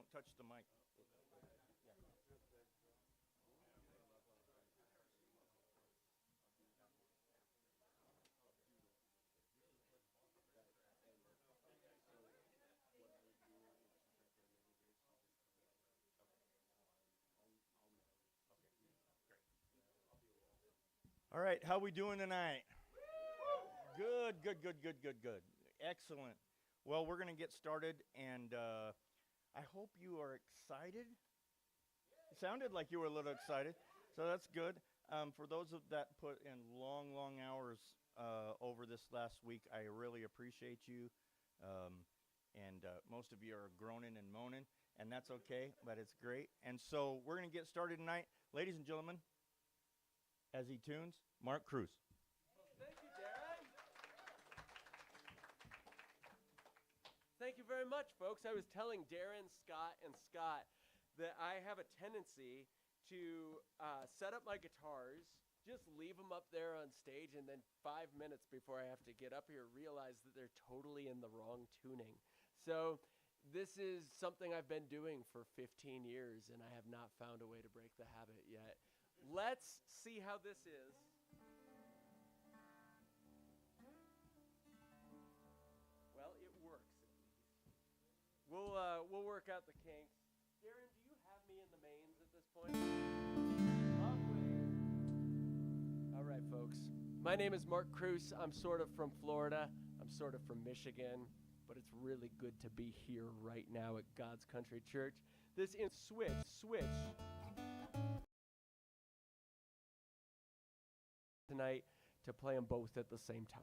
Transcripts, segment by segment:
don't touch the mic. All right, how we doing tonight? Good, good, good, good, good, good. Excellent. Well, we're going to get started, and I hope you are excited. It sounded like you were a little excited, so that's good. For those that put in long, long hours over this last week, I really appreciate you. And most of you are groaning and moaning, and that's okay, but it's great. And so we're going to get started tonight. Ladies and gentlemen, as he tunes, Mark Kroos. Thank you, Darren. Thank you very much, folks. I was telling Darren, Scott, and Scott that I have a tendency to set up my guitars, just leave them up there on stage, and then 5 minutes before I have to get up here, realize that they're totally in the wrong tuning. So this is something I've been doing for 15 years, and I have not found a way to break the habit yet. Let's see how this is. Well, it works at least. We'll work out the kinks. Darren, do you have me in the mains at this point? Lovely. All right, folks. My name is Mark Kroos. I'm sort of from Florida. I'm sort of from Michigan, but it's really good to be here right now at God's Country Church. This is switch. Tonight to play them both at the same time.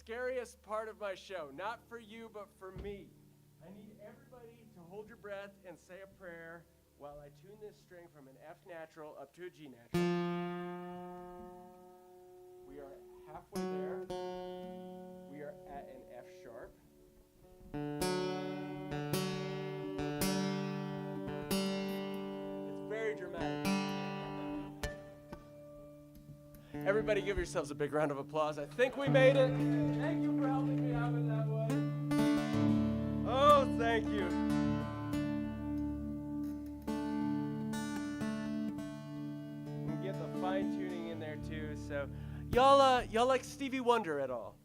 scariest part of my show. Not for you, but for me. I need everybody to hold your breath and say a prayer while I tune this string from an F natural up to a G natural. We are halfway there. We are at an F sharp. It's very dramatic. Everybody give yourselves a big round of applause. I think we made it. Thank you for helping me out with that one. Oh, thank you. We can get the fine tuning in there too. So, y'all like Stevie Wonder at all?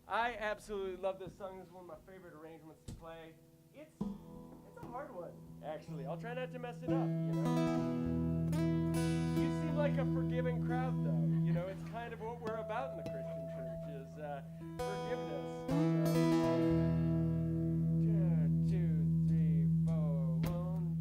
I absolutely love this song. This is one of my favorite arrangements to play. It's a hard one, actually. I'll try not to mess it up, you know. You seem like a forgiving crowd, though. You know, it's kind of what we're about in the Christian church is forgiveness. So, 2, 3, 4, 1,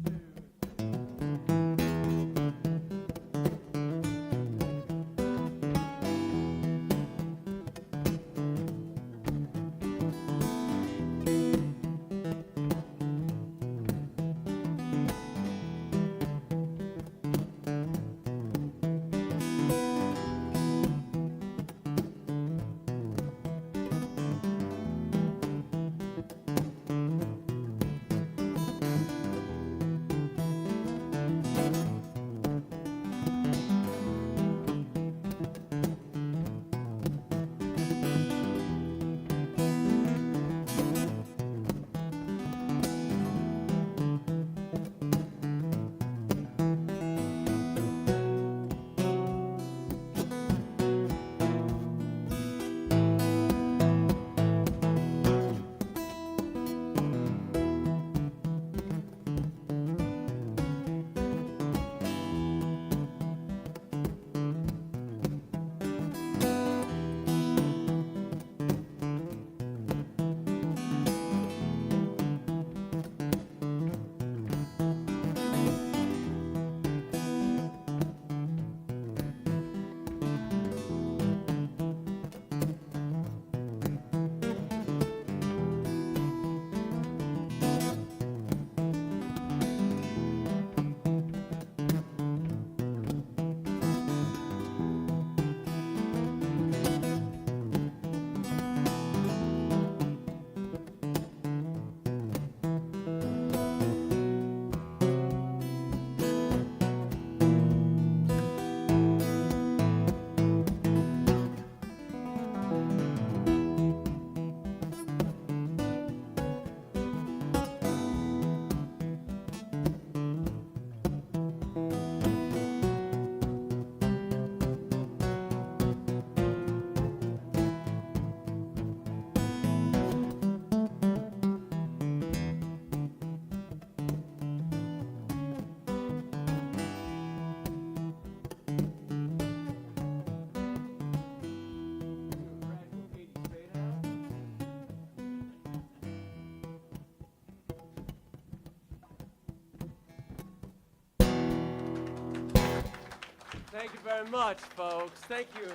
Thank you very much, folks. Thank you.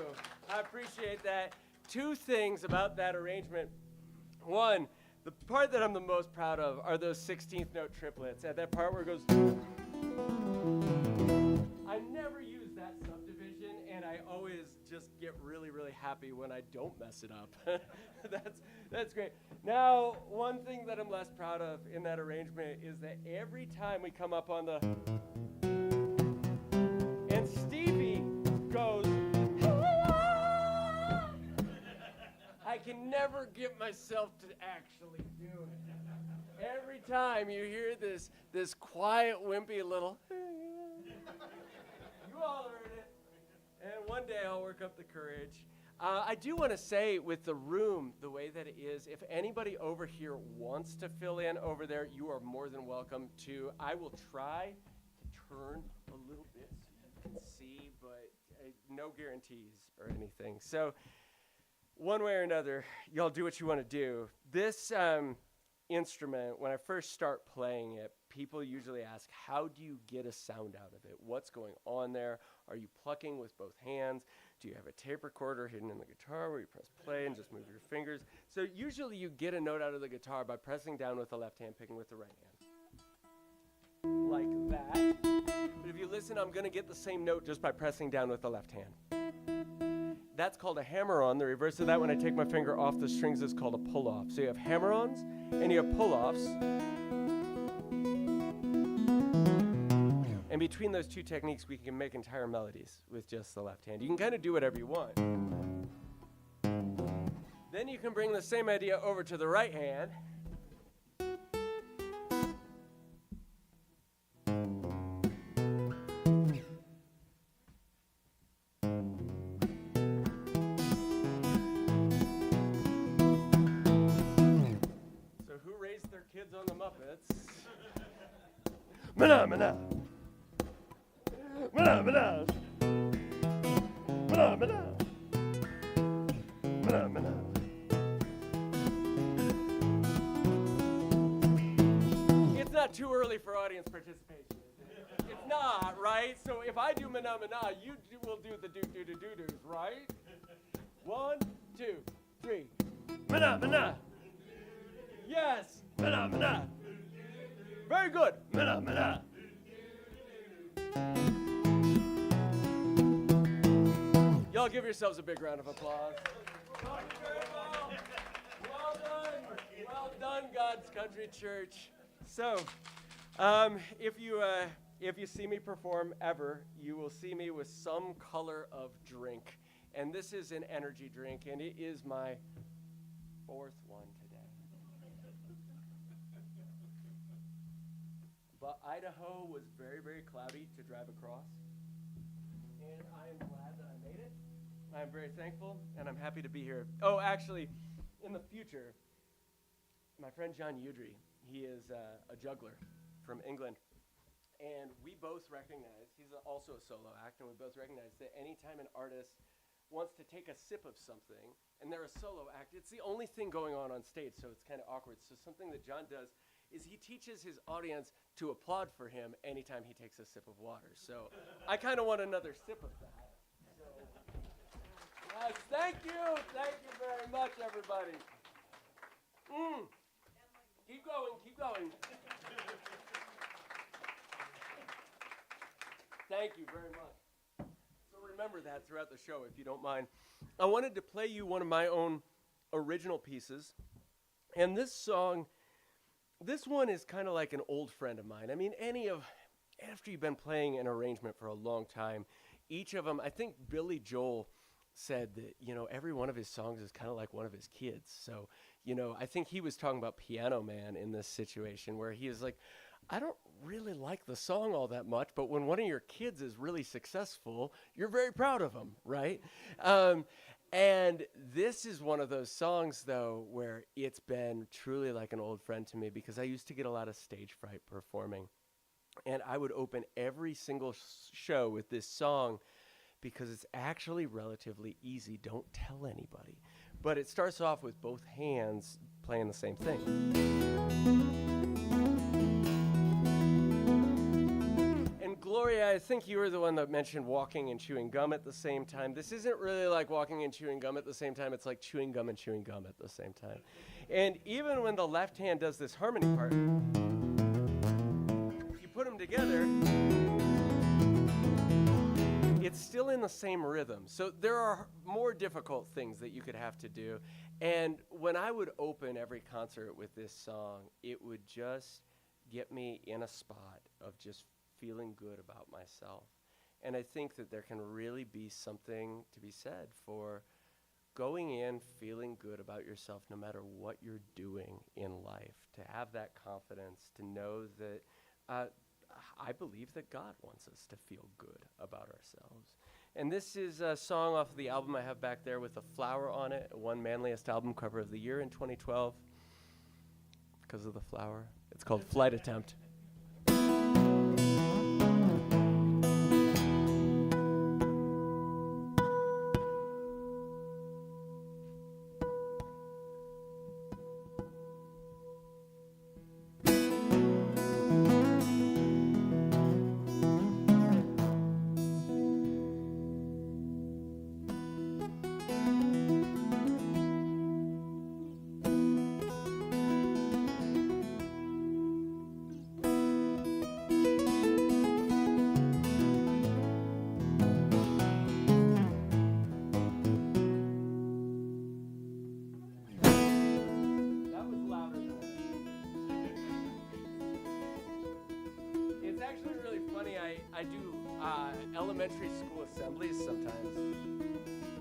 I appreciate that. Two things about that arrangement. One, the part that I'm the most proud of are those 16th note triplets. At that part where it goes. I never use that subdivision, and I always just get really, really happy when I don't mess it up. That's great. Now, one thing that I'm less proud of in that arrangement is that every time we come up on the and Stevie goes, I can never get myself to actually do it. Every time you hear this quiet, wimpy little, you all heard it. And one day I'll work up the courage. I do want to say with the room, the way that it is, if anybody over here wants to fill in over there, you are more than welcome to. I will try to turn a little bit so you can see, but no guarantees or anything. So one way or another, y'all do what you want to do. This instrument, when I first start playing it, people usually ask, how do you get a sound out of it? What's going on there? Are you plucking with both hands? Do you have a tape recorder hidden in the guitar where you press play and just move your fingers? So usually you get a note out of the guitar by pressing down with the left hand, picking with the right hand. Like that. But if you listen, I'm going to get the same note just by pressing down with the left hand. That's called a hammer-on. The reverse of that, when I take my finger off the strings, is called a pull-off. So you have hammer-ons and you have pull-offs. And between those two techniques, we can make entire melodies with just the left hand. You can kind of do whatever you want. Then you can bring the same idea over to the right hand. So who raised their kids on the Muppets? Mana, mana. Mana, mana. Mana, mana. Mana, mana. It's not too early for audience participation, is it? It's not, right? So if I do mana, mana, you will do the do-do-do-do-do's, right? 1, 2, 3. Mana, mana. Yes. Mana, mana. Very good. Mana, mana. Y'all give yourselves a big round of applause. Well done. Well done, God's Country Church. So, if you see me perform ever, you will see me with some color of drink. And this is an energy drink, and it is my 4th one today. But Idaho was very, very cloudy to drive across. And I am glad that I made it. I'm very thankful, and I'm happy to be here. Oh, actually, in the future, my friend John Udry, he is a juggler from England. And we both recognize, he's also a solo act, and we both recognize that anytime an artist wants to take a sip of something, and they're a solo act, it's the only thing going on stage, so it's kind of awkward. So something that John does is he teaches his audience to applaud for him anytime he takes a sip of water. So I kind of want another sip of that. So, yes, thank you. Thank you very much, everybody. Keep going, keep going. Thank you very much. So remember that throughout the show, if you don't mind. I wanted to play you one of my own original pieces. And this song, this one is kind of like an old friend of mine. I mean, after you've been playing an arrangement for a long time, each of them, I think Billy Joel said that, every one of his songs is kind of like one of his kids. So, I think he was talking about Piano Man in this situation where he is like, I don't really like the song all that much, but when one of your kids is really successful, you're very proud of them, right? And this is one of those songs, though, where it's been truly like an old friend to me because I used to get a lot of stage fright performing. And I would open every single show with this song because it's actually relatively easy. Don't tell anybody. But it starts off with both hands playing the same thing. And Gloria, I think you were the one that mentioned walking and chewing gum at the same time. This isn't really like walking and chewing gum at the same time. It's like chewing gum and chewing gum at the same time. And even when the left hand does this harmony part, you put them together, it's still in the same rhythm. So there are more difficult things that you could have to do. And when I would open every concert with this song, it would just get me in a spot of just feeling good about myself. And I think that there can really be something to be said for going in feeling good about yourself no matter what you're doing in life, to have that confidence, to know that I believe that God wants us to feel good about ourselves. And this is a song off of the album I have back there with a flower on it, won Manliest Album Cover of the Year in 2012 because of the flower. It's called Flight Attempt. I do elementary school assemblies sometimes,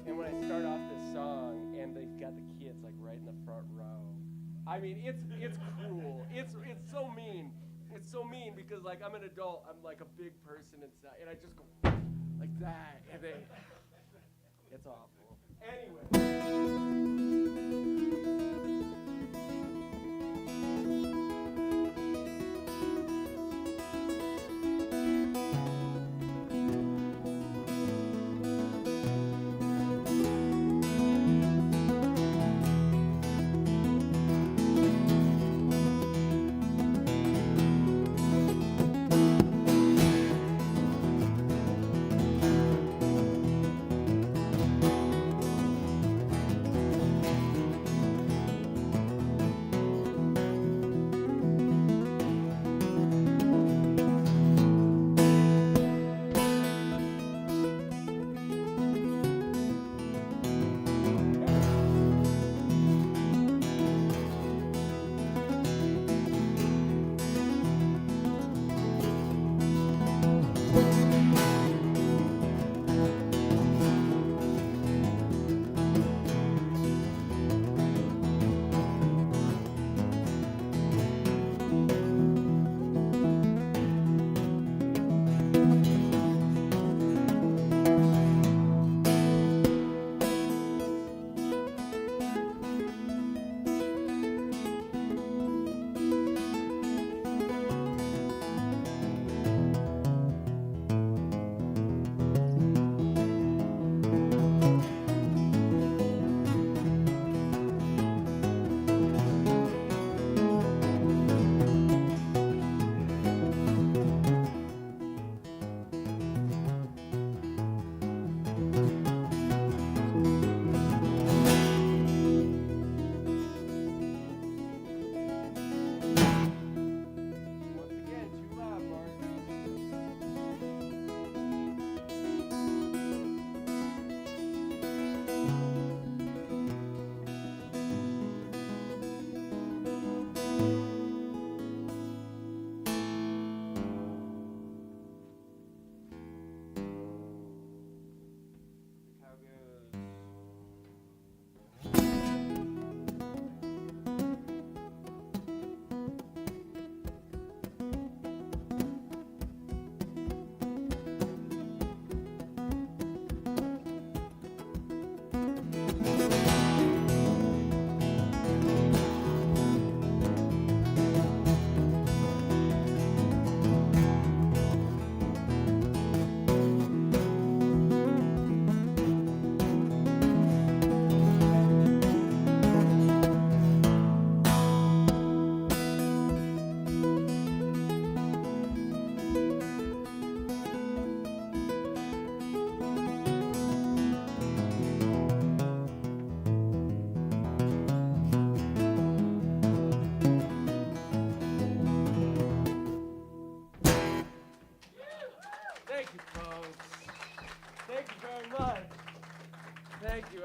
and when I start off this song, and they've got the kids like right in the front row, I mean it's cruel. It's so mean. It's so mean because like I'm an adult, I'm like a big person inside, and I just go like that, and it's awful. Anyway.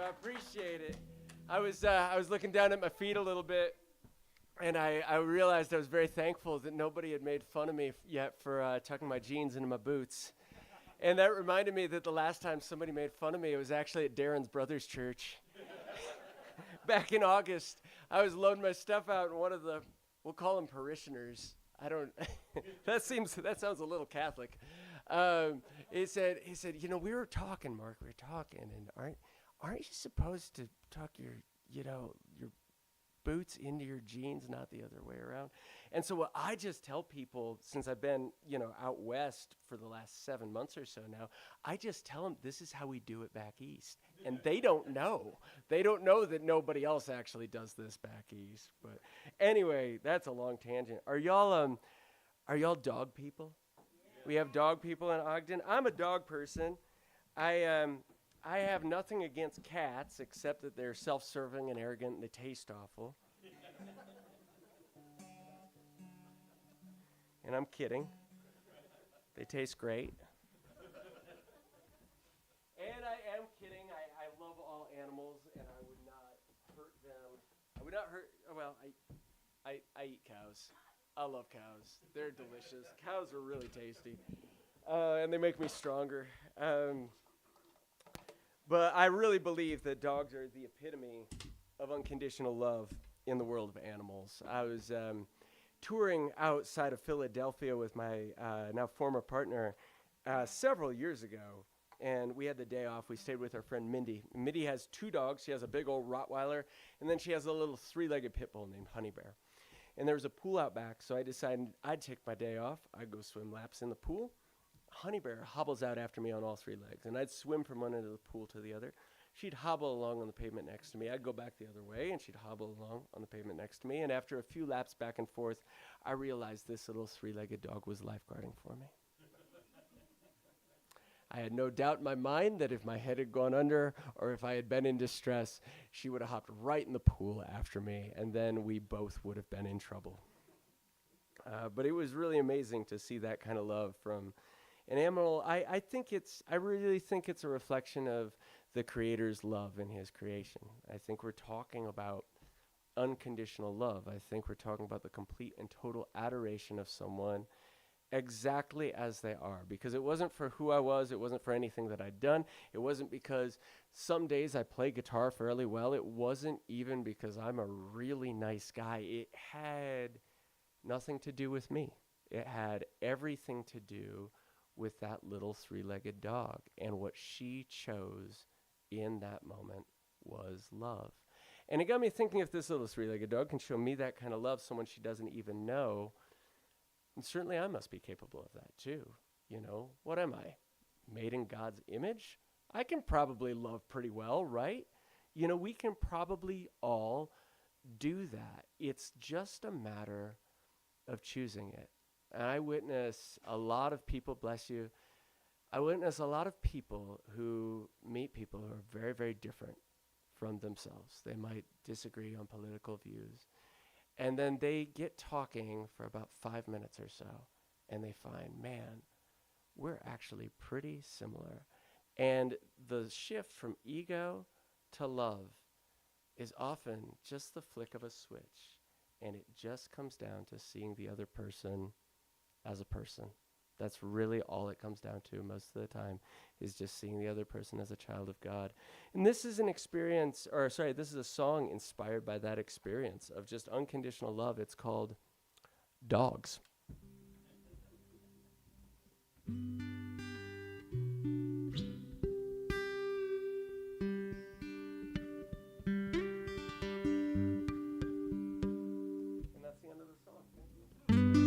I appreciate it. I was looking down at my feet a little bit, and I realized I was very thankful that nobody had made fun of me yet for tucking my jeans into my boots. And that reminded me that the last time somebody made fun of me, it was actually at Darren's brother's church. Back in August, I was loading my stuff out, and one of the, we'll call them parishioners. I don't, that sounds a little Catholic. He said, you know, we were talking, Mark, and aren't you supposed to tuck your boots into your jeans, not the other way around? And so what I just tell people, since I've been, out west for the last 7 months or so now, I just tell them this is how we do it back east. And they don't know. They don't know that nobody else actually does this back east. But anyway, that's a long tangent. Are y'all dog people? Yeah. We have dog people in Ogden. I'm a dog person. I have nothing against cats except that they're self-serving and arrogant and they taste awful. And I'm kidding. They taste great. And I am kidding. I love all animals, and I would not hurt them. I would not hurt, well, I eat cows. I love cows. They're delicious. Cows are really tasty. and they make me stronger. But I really believe that dogs are the epitome of unconditional love in the world of animals. I was touring outside of Philadelphia with my now former partner several years ago, and we had the day off. We stayed with our friend Mindy. Mindy has 2 dogs. She has a big old Rottweiler, and then she has a little 3-legged pit bull named Honey Bear. And there was a pool out back, so I decided I'd take my day off. I'd go swim laps in the pool. Honey Bear hobbles out after me on all 3 legs, and I'd swim from one end of the pool to the other. She'd hobble along on the pavement next to me. I'd go back the other way, and she'd hobble along on the pavement next to me. And after a few laps back and forth, I realized this little 3-legged dog was lifeguarding for me. I had no doubt in my mind that if my head had gone under or if I had been in distress, she would have hopped right in the pool after me, and then we both would have been in trouble. But it was really amazing to see that kind of love from an animal. I really think it's a reflection of the Creator's love in His creation. I think we're talking about unconditional love. I think we're talking about the complete and total adoration of someone exactly as they are, because it wasn't for who I was, it wasn't for anything that I'd done, it wasn't because some days I play guitar fairly well, it wasn't even because I'm a really nice guy. It had nothing to do with me. It had everything to do with that little 3-legged dog, and what she chose in that moment was love. And it got me thinking, if this little 3-legged dog can show me that kind of love, someone she doesn't even know, and certainly I must be capable of that too. You know, what am I? Made in God's image? I can probably love pretty well, right? You know, we can probably all do that. It's just a matter of choosing it. And I witness a lot of people, bless you, I witness a lot of people who meet people who are very, very different from themselves. They might disagree on political views. And then they get talking for about 5 minutes or so, and they find, man, we're actually pretty similar. And the shift from ego to love is often just the flick of a switch, and it just comes down to seeing the other person as a person. That's really all it comes down to most of the time, is just seeing the other person as a child of God. And this is this is a song inspired by that experience of just unconditional love. It's called Dogs. And that's the end of the song. Thank you.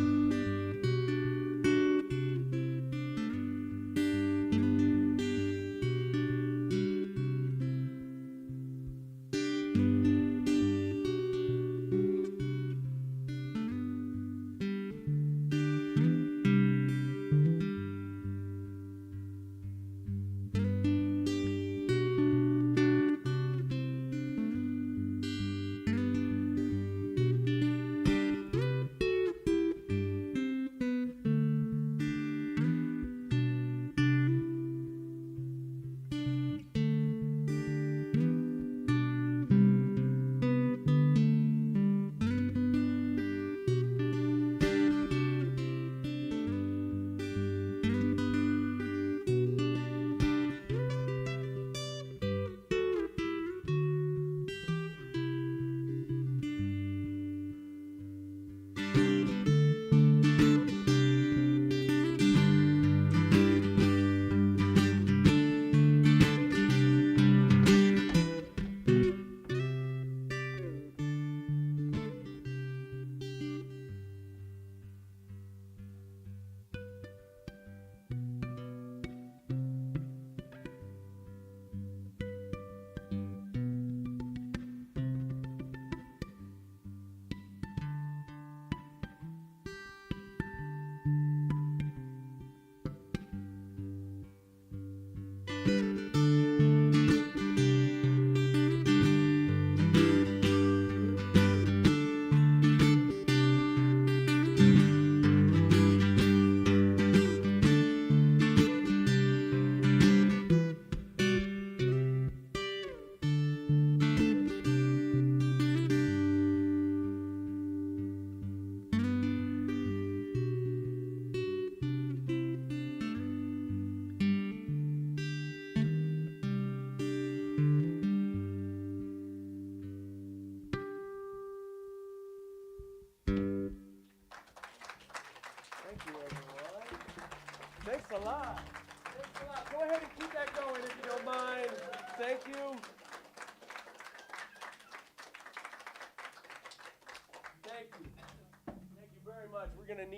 much. We're going to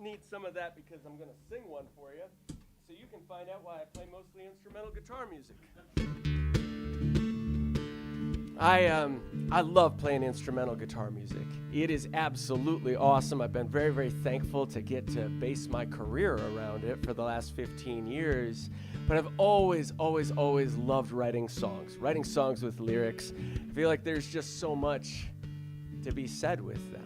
need some of that because I'm going to sing one for you so you can find out why I play mostly instrumental guitar music. I love playing instrumental guitar music. It is absolutely awesome. I've been very, very thankful to get to base my career around it for the last 15 years. But I've always loved writing songs with lyrics. I feel like there's just so much to be said with them.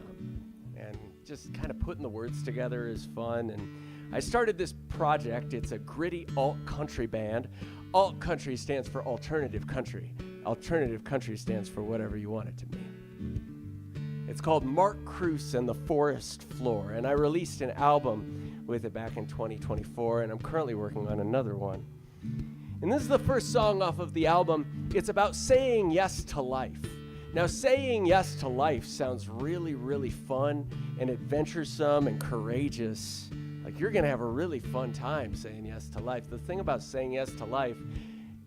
And just kind of putting the words together is fun. And I started this project. It's a gritty alt-country band. Alt-country stands for alternative country. Alternative country stands for whatever you want it to mean. It's called Mark Kroos and the Forest Floor, and I released an album with it back in 2024, and I'm currently working on another one. And this is the first song off of the album. It's about saying yes to life. Now, saying yes to life sounds really, really fun and adventuresome and courageous. Like, you're going to have a really fun time saying yes to life. The thing about saying yes to life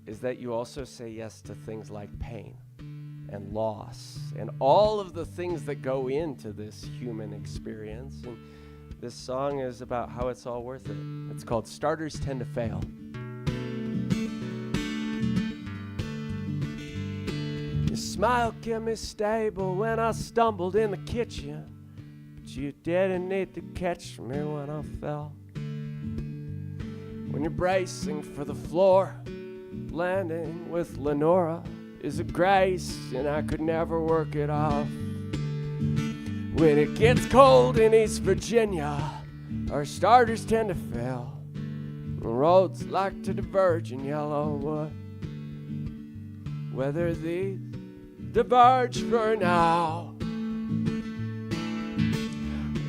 is that you also say yes to things like pain and loss and all of the things that go into this human experience. And this song is about how it's all worth it. It's called Starters Tend to Fail. Your smile kept me stable when I stumbled in the kitchen, but you didn't need to catch me when I fell. When you're bracing for the floor, landing with Lenora is a grace, and I could never work it off. When it gets cold in East Virginia, our starters tend to fail. The roads like to diverge in Yellowwood. Whether these diverge for now,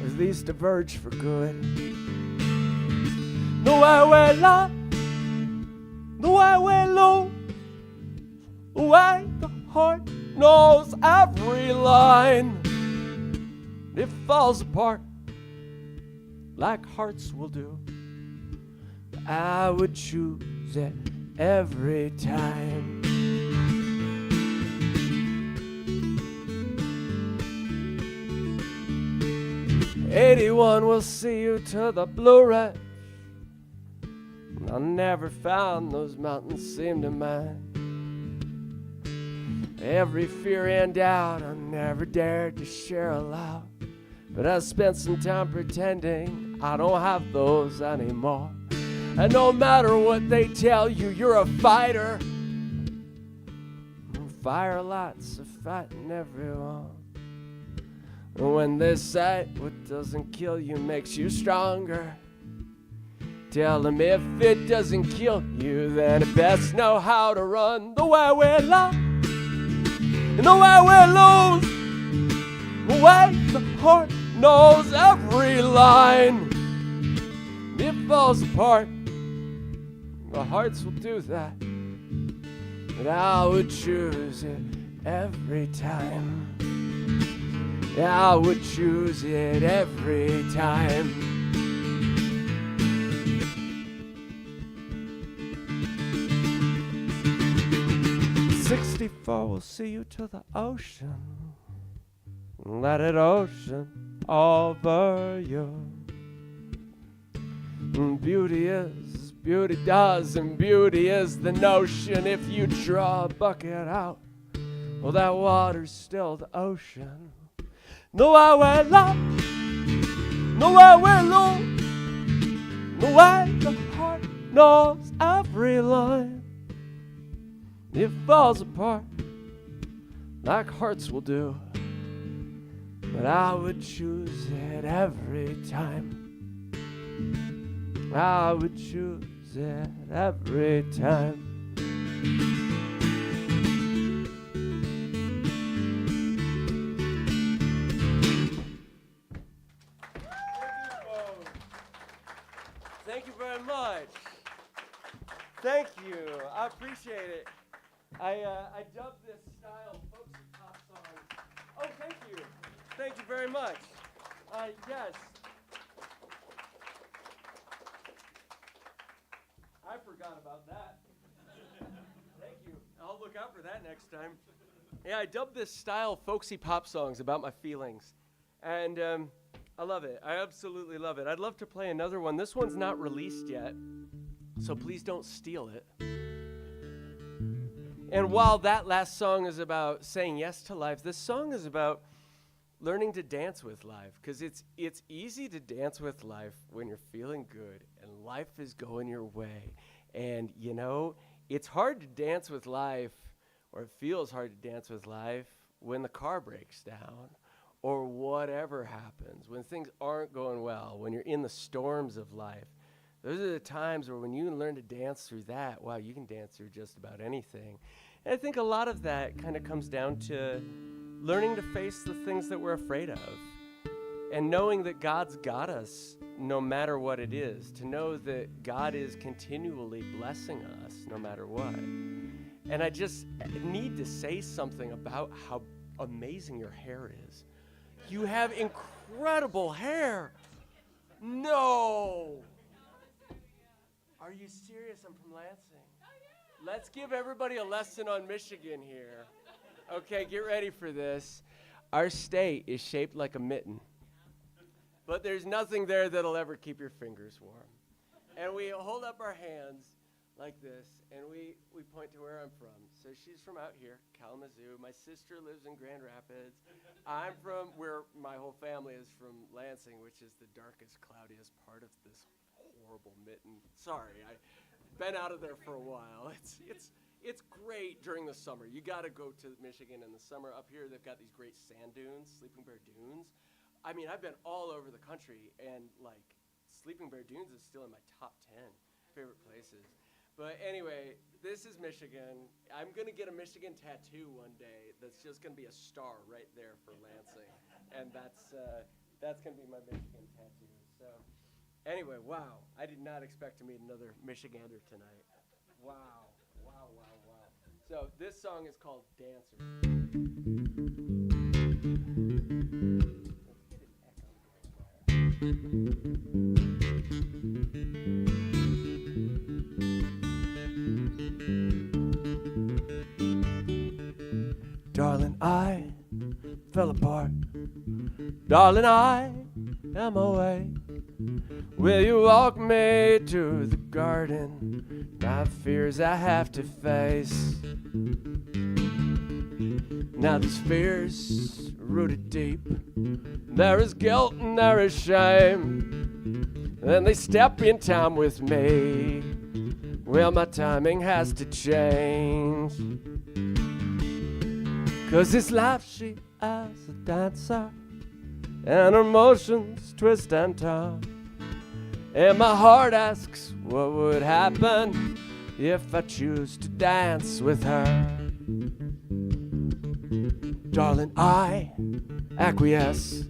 or these diverge for good. The way we love, the way we lose, the way the heart knows every line. It falls apart like hearts will do. I would choose it every time. 81 will see you to the Blue Ridge. I never found those mountains seem to mind. Every fear and doubt I never dared to share aloud, but I spent some time pretending I don't have those anymore. And no matter what they tell you, you're a fighter. Fire lights are fighting everyone. And when they say what doesn't kill you makes you stronger, tell them if it doesn't kill you, then it best know how to run. The way we love and the way we lose, the way the heart knows every line. It falls apart, the hearts will do that, but I would choose it every time. I would choose it every time. 64 will see you to the ocean. Let it ocean over you. Beauty is, beauty does, and beauty is the notion. If you draw a bucket out, well, that water's still the ocean. The way we love, the way we lose, the way the heart knows every line. It falls apart like hearts will do, but I would choose it every time. I would choose it every time. Thank you very much. Thank you. I appreciate it. I dubbed this style folksy pop song. Oh, thank you. Thank you very much. Yes. I forgot about that. Thank you. I'll look out for that next time. Yeah, I dubbed this style folksy pop songs about my feelings. And I love it. I absolutely love it. I'd love to play another one. This one's not released yet, so please don't steal it. And while that last song is about saying yes to life, this song is about learning to dance with life, because it's easy to dance with life when you're feeling good and life is going your way. And, you know, it's hard to dance with life, or it feels hard to dance with life when the car breaks down or whatever happens, when things aren't going well, when you're in the storms of life. Those are the times where when you learn to dance through that, wow, you can dance through just about anything. And I think a lot of that kind of comes down to learning to face the things that we're afraid of, and knowing that God's got us no matter what it is, to know that God is continually blessing us no matter what. And I just need to say something about how amazing your hair is. You have incredible hair. No. Are you serious? I'm from Lansing. Let's give everybody a lesson on Michigan here. Okay, get ready for this. Our state is shaped like a mitten, but there's nothing there that'll ever keep your fingers warm. And we hold up our hands like this, and we point to where I'm from. So she's from out here, Kalamazoo. My sister lives in Grand Rapids. I'm from where my whole family is from, Lansing, which is the darkest, cloudiest part of this horrible mitten. Sorry, I've been out of there for a while. It's great during the summer. You got to go to Michigan in the summer. Up here, they've got these great sand dunes, Sleeping Bear Dunes. I mean, I've been all over the country, and like Sleeping Bear Dunes is still in my top 10 favorite places. But anyway, this is Michigan. I'm going to get a Michigan tattoo one day that's just going to be a star right there for Lansing. And that's going to be my Michigan tattoo. So anyway, wow. I did not expect to meet another Michigander tonight. Wow. Wow, wow, wow. So this song is called Dancer. Let's get an echo going there. Darling, I fell apart. Darling, I am away. Will you walk me to the garden? My fears I have to face. Now these fears rooted deep. There is guilt and there is shame. And they step in time with me. Well, my timing has to change. 'Cause this life she is a dancer, and her motions twist and turn. And my heart asks what would happen if I choose to dance with her. Darling, I acquiesce,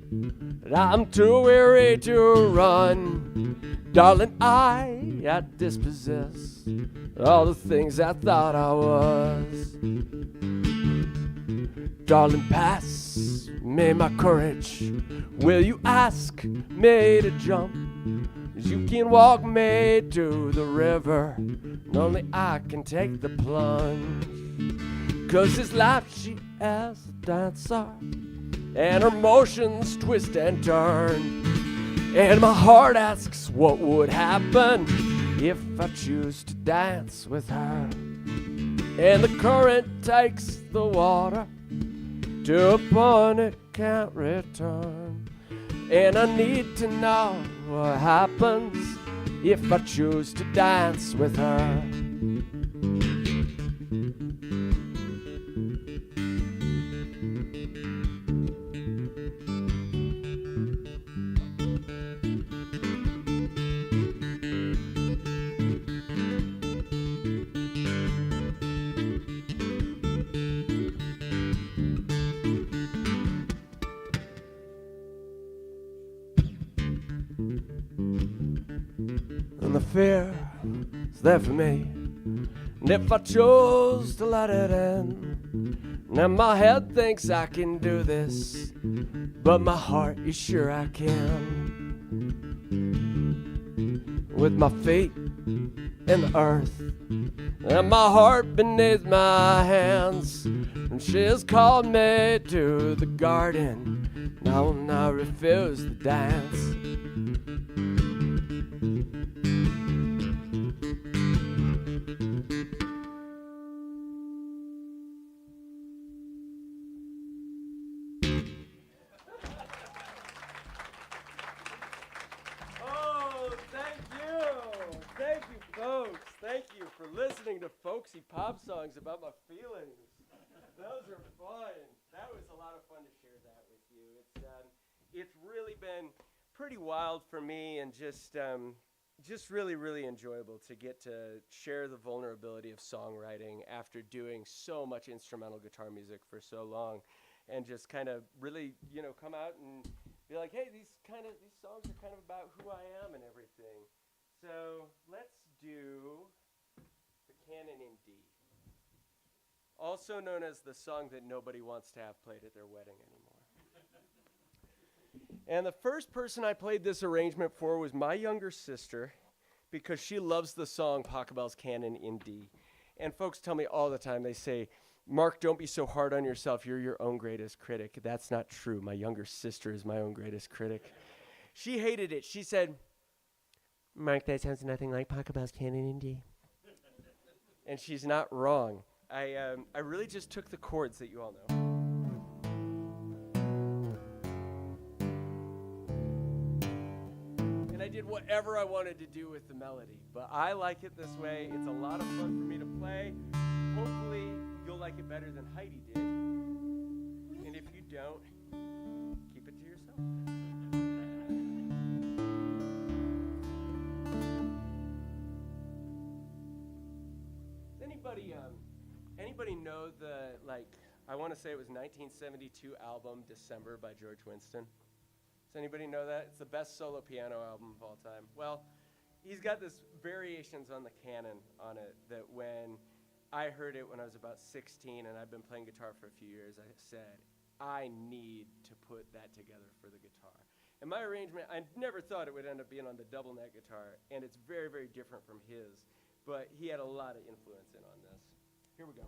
but I'm too weary to run. Darling, I dispossess all the things I thought I was. Darling, pass me my courage. Will you ask me to jump? You can walk me to the river, and only I can take the plunge. 'Cause this life she is a dancer, and her motions twist and turn. And my heart asks what would happen if I choose to dance with her. And the current takes the water to a point it can't return. And I need to know what happens if I choose to dance with her. And the fear is there for me, and if I chose to let it in, and my head thinks I can do this, but my heart is sure I can. With my feet in the earth, and my heart beneath my hands, and she has called me to the garden, I will not refuse the dance. Oh, thank you. Thank you, folks. Thank you for listening to folksy pop songs about my feelings. Those are fun. That was a lot of fun to share that with you. It's really been pretty wild for me, and just really, really enjoyable to get to share the vulnerability of songwriting after doing so much instrumental guitar music for so long, and just kind of really, come out and be like, hey, these songs are kind of about who I am and everything. So let's do the Canon in D, also known as the song that nobody wants to have played at their wedding anymore. And the first person I played this arrangement for was my younger sister, because she loves the song Pachelbel's Canon in D. And folks tell me all the time, they say, Mark, don't be so hard on yourself. You're your own greatest critic. That's not true. My younger sister is my own greatest critic. She hated it. She said, Mark, that sounds nothing like Pachelbel's Canon in D. And she's not wrong. I really just took the chords that you all know. And I did whatever I wanted to do with the melody. But I like it this way. It's a lot of fun for me to play. Hopefully, you'll like it better than Heidi did. And if you don't, keep it to yourself. Anybody know the, I want to say it was 1972 album, December, by George Winston? Does anybody know that? It's the best solo piano album of all time. Well, he's got this variations on the canon on it that when I heard it when I was about 16 and I've been playing guitar for a few years, I said, I need to put that together for the guitar. And my arrangement, I never thought it would end up being on the double neck guitar, and it's very, very different from his, but he had a lot of influence in on this. Here we go.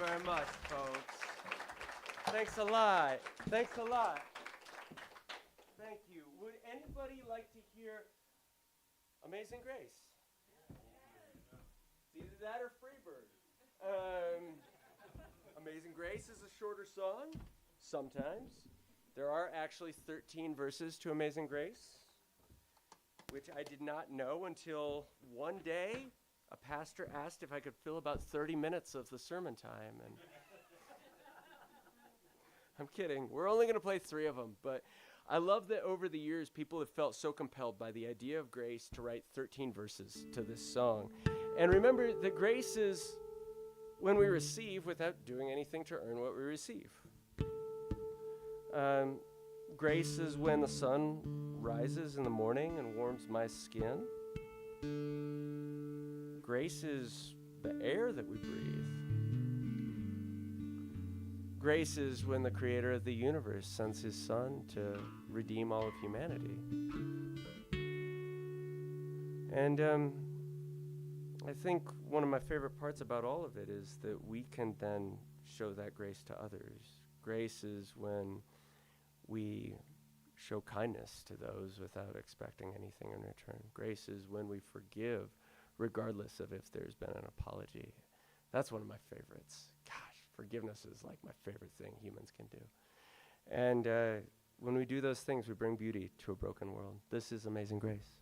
very much, folks. Thanks a lot. Thanks a lot. Thank you. Would anybody like to hear Amazing Grace? It's either that or Freebird. Amazing Grace is a shorter song, sometimes. There are actually 13 verses to Amazing Grace, which I did not know until one day a pastor asked if I could fill about 30 minutes of the sermon time. And I'm kidding. We're only going to play 3 of them. But I love that over the years, people have felt so compelled by the idea of grace to write 13 verses to this song. And remember that grace is when we receive without doing anything to earn what we receive. Grace is when the sun rises in the morning and warms my skin. Grace is the air that we breathe. Grace is when the creator of the universe sends his son to redeem all of humanity. And I think one of my favorite parts about all of it is that we can then show that grace to others. Grace is when we show kindness to those without expecting anything in return. Grace is when we forgive regardless of if there's been an apology. That's one of my favorites. Gosh, forgiveness is like my favorite thing humans can do. And when we do those things, we bring beauty to a broken world. This is Amazing Grace.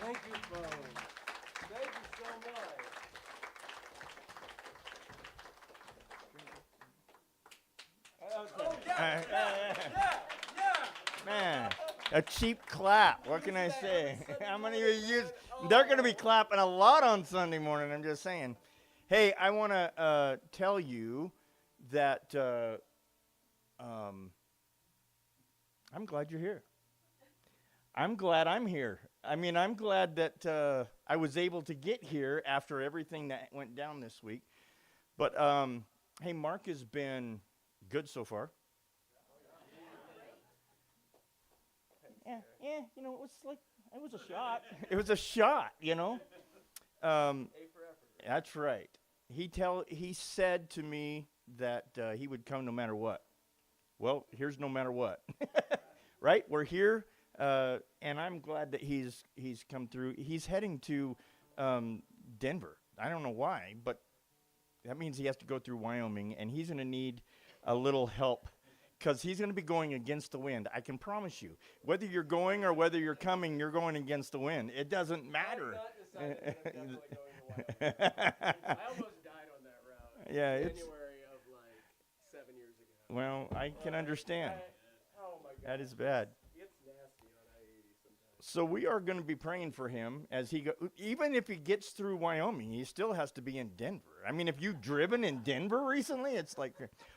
Thank you, folks. Thank you so much. Man, a cheap clap. What can I say? How many of you use? They're going to be clapping a lot on Sunday morning. I'm just saying. Hey, I want to tell you that I'm glad you're here. I'm glad I'm here. I mean, I'm glad that I was able to get here after everything that went down this week. But hey, Mark has been good so far. Yeah, you know, it was a shot. It was a shot, you know. A for effort. That's right. He said to me that he would come no matter what. Well, here's no matter what. Right? We're here, and I'm glad that he's come through. He's heading to Denver. I don't know why, but that means he has to go through Wyoming, and he's going to need a little help because he's going to be going against the wind. I can promise you. Whether you're going or whether you're coming, you're going against the wind. It doesn't matter. I'm not decided, but I'm definitely going to Wyoming. I almost died on that route. Yeah, in it's January of like 7 years ago. well, I can understand. Oh my God. That is bad. It's nasty on I-80 sometimes. So we are going to be praying for him as he even if he gets through Wyoming, he still has to be in Denver. I mean, if you've driven in Denver recently, it's like,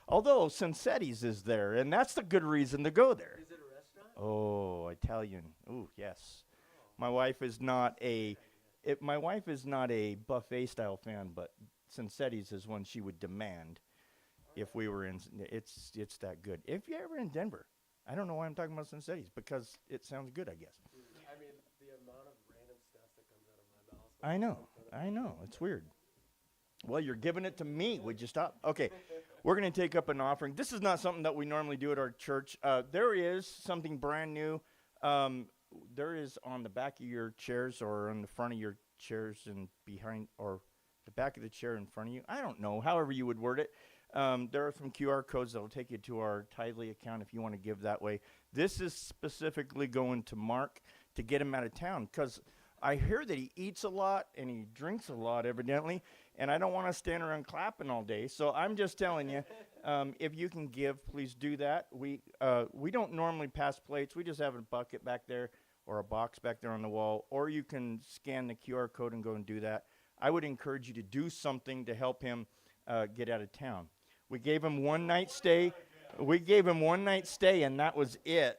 although Sunsetti's is there, and that's the good reason to go there. Is it a restaurant? Oh, Italian. Oh, yes. My wife is not a buffet style fan, but Sunsetti's is one she would demand if we were in. It's that good. If you're ever in Denver, I don't know why I'm talking about Sunsetti's because it sounds good, I guess. I mean, the amount of random stuff that comes out of my mouth. I know. It's weird. Well, you're giving it to me. Would you stop? Okay. We're going to take up an offering. This is not something that we normally do at our church. There is something brand new. There is on the back of your chairs or on the front of your chairs and behind or the back of the chair in front of you. I don't know, however you would word it. There are some QR codes that will take you to our Tidely account if you want to give that way. This is specifically going to Mark to get him out of town because I hear that he eats a lot and he drinks a lot, evidently, and I don't want to stand around clapping all day. So I'm just telling you, if you can give, please do that. We don't normally pass plates. We just have a bucket back there or a box back there on the wall, or you can scan the QR code and go and do that. I would encourage you to do something to help him get out of town. We gave him one night stay. And that was it.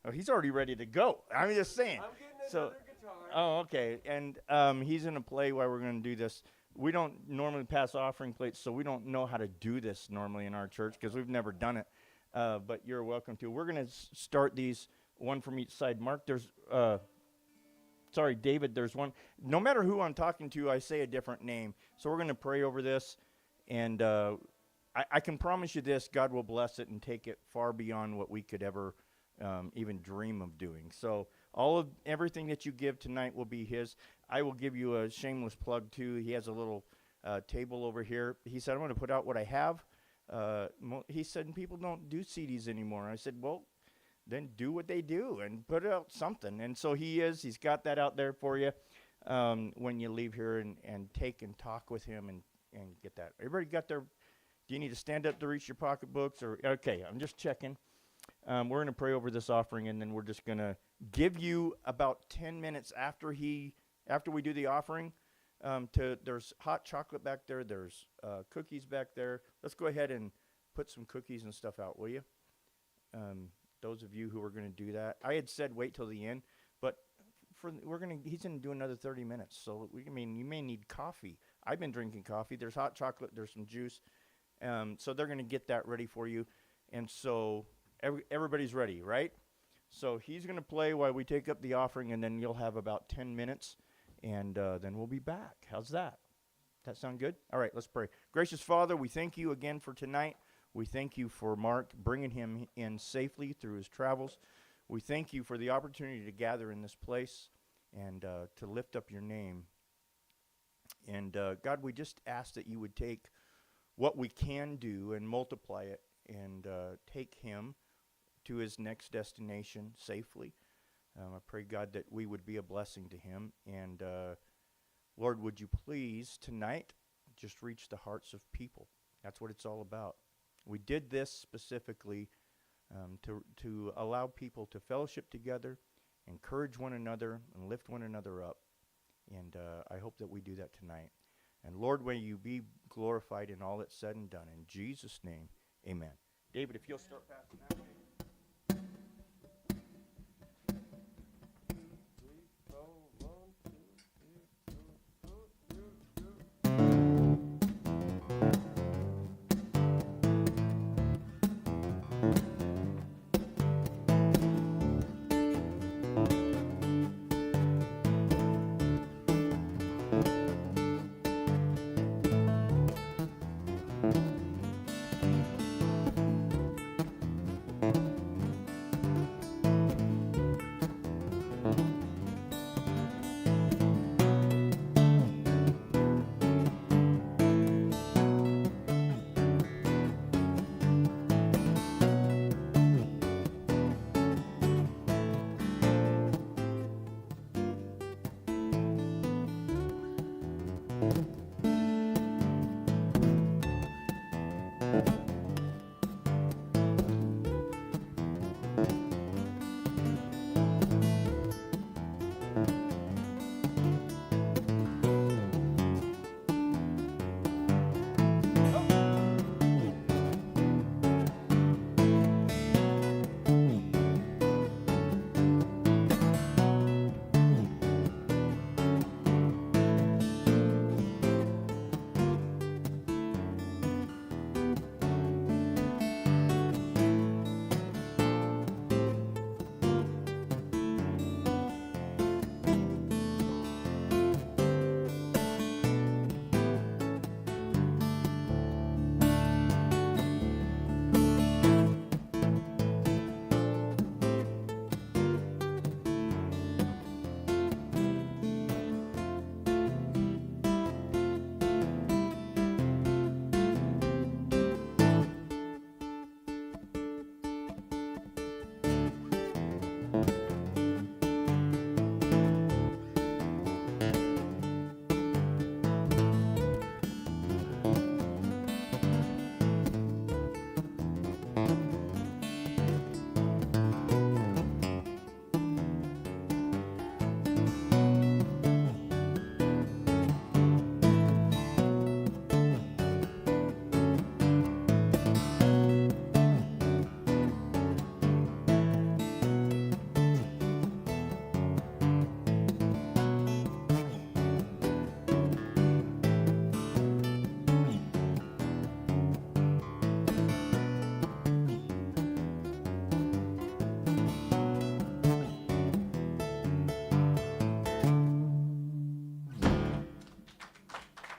Oh, he's already ready to go. I'm just saying. I'm getting another guitar. Oh, okay. And he's going to play while we're going to do this. We don't normally pass offering plates, so we don't know how to do this normally in our church because we've never done it. But you're welcome to. We're going to start these one from each side. Mark, David, there's one. No matter who I'm talking to, I say a different name. So we're going to pray over this, and I can promise you this, God will bless it and take it far beyond what we could ever even dream of doing. So everything that you give tonight will be his. I will give you a shameless plug, too. He has a little table over here. He said, I'm going to put out what I have. He said, people don't do CDs anymore. I said, well, then do what they do and put out something. And so he's got that out there for you when you leave here and take and talk with him and get that. Everybody got their, do you need to stand up to reach your pocketbooks? Okay, I'm just checking. We're going to pray over this offering, and then we're just going to give you about 10 minutes after we do the offering. There's hot chocolate back there. There's cookies back there. Let's go ahead and put some cookies and stuff out, will you? Those of you who are going to do that. I had said wait till the end, but he's going to do another 30 minutes. So you may need coffee. I've been drinking coffee. There's hot chocolate. There's some juice. So they're going to get that ready for you. And so everybody's ready, right? So he's going to play while we take up the offering, and then you'll have about 10 minutes, and then we'll be back. How's that? That sound good? All right, let's pray. Gracious Father, we thank you again for tonight. We thank you for Mark bringing him in safely through his travels. We thank you for the opportunity to gather in this place and to lift up your name. And God, we just ask that you would take what we can do and multiply it and take him to his next destination safely. I pray, God, that we would be a blessing to him. And Lord, would you please tonight just reach the hearts of people? That's what it's all about. We did this specifically to allow people to fellowship together, encourage one another, and lift one another up. And I hope that we do that tonight. And Lord, may you be glorified in all that's said and done. In Jesus' name, amen. David, if you'll start passing that. Sweet.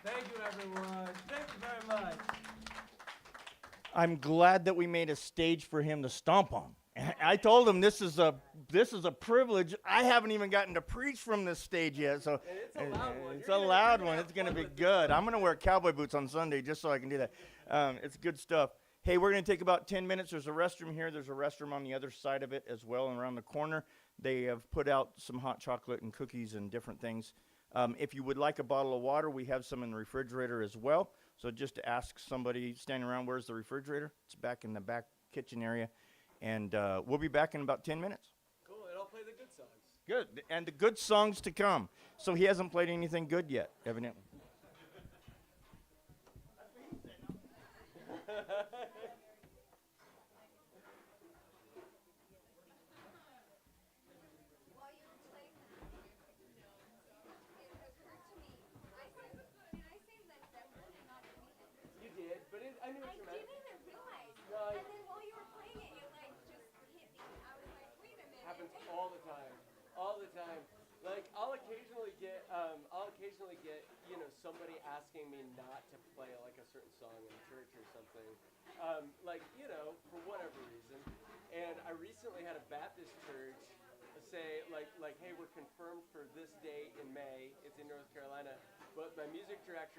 Thank you, everyone. Thank you very much. I'm glad that we made a stage for him to stomp on. I told him this is a privilege. I haven't even gotten to preach from this stage yet, so And it's a loud one. it's You're a gonna- loud you're one. gonna It's going to have be fun with good. this. I'm going to wear cowboy boots on Sunday just so I can do that. It's good stuff. Hey, we're going to take about 10 minutes. There's a restroom here. There's a restroom on the other side of it as well, and around the corner. They have put out some hot chocolate and cookies and different things. If you would like a bottle of water, we have some in the refrigerator as well. So just to ask somebody standing around, where's the refrigerator? It's back in the back kitchen area. And we'll be back in about 10 minutes. Cool, and I'll play the good songs. Good. And the good songs to come. So he hasn't played anything good yet, evidently. You did, but I knew what you meant. No, And then while you were playing it, it like just hit me. I was like, wait a minute. happens all the time. All the time. Like I'll occasionally get, somebody asking me not to play like a certain song in church or something. For whatever reason. And I recently had a Baptist church say like, hey, we're confirmed for this date in May. It's in North Carolina. But my music director